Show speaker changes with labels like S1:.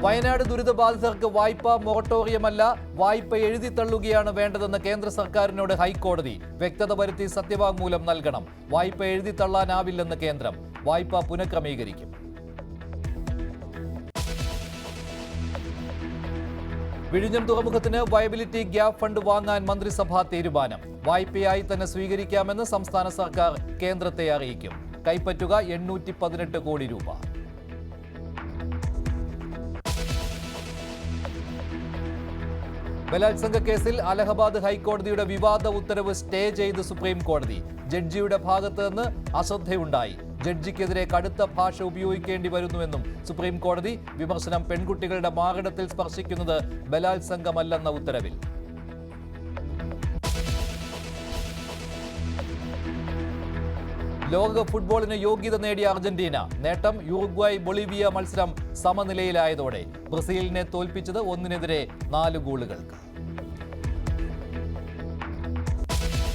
S1: വയനാട് ദുരിതബാധിതർക്ക് വായ്പാ മൊറട്ടോറിയമല്ല, വായ്പ എഴുതിത്തള്ളുകയാണ് വേണ്ടതെന്ന് കേന്ദ്ര സർക്കാരിനോട് ഹൈക്കോടതി. വ്യക്തത വരുത്തി സത്യവാങ്മൂലം നൽകണം. വായ്പ എഴുതിത്തള്ളാനാവില്ലെന്ന് കേന്ദ്രം. വായ്പ പുനഃക്രമീകരിക്കും. വിഴിഞ്ഞം തുറമുഖത്തിന് വയബിലിറ്റി ഗ്യാപ് ഫണ്ട് വാങ്ങാൻ മന്ത്രിസഭാ തീരുമാനം. വായ്പയായി തന്നെ സ്വീകരിക്കാമെന്ന് സംസ്ഥാന സർക്കാർ കേന്ദ്രത്തെ അറിയിക്കും. കൈപ്പറ്റുക 818 കോടി രൂപ. ബലാത്സംഗ കേസിൽ അലഹബാദ് ഹൈക്കോടതിയുടെ വിവാദ ഉത്തരവ് സ്റ്റേ ചെയ്ത് സുപ്രീം കോടതി. ജഡ്ജിയുടെ ഭാഗത്ത് നിന്ന് അശ്രദ്ധയുണ്ടായി. ജഡ്ജിക്കെതിരെ കടുത്ത ഭാഷ ഉപയോഗിക്കേണ്ടി വരുന്നുവെന്നും സുപ്രീം കോടതി. വിമർശനം പെൺകുട്ടികളുടെ മാറിടത്തിൽ സ്പർശിക്കുന്നത് ബലാത്സംഗമല്ലെന്ന ഉത്തരവിൽ. ലോകകപ്പ് ഫുട്ബോളിന് യോഗ്യത നേടിയ അർജന്റീന. നേട്ടം യുറുഗ്വായ് ബൊളീവിയ മത്സരം സമനിലയിലായതോടെ. ബ്രസീലിനെ തോൽപ്പിച്ചത് 1-4 ഗോളുകൾക്ക്.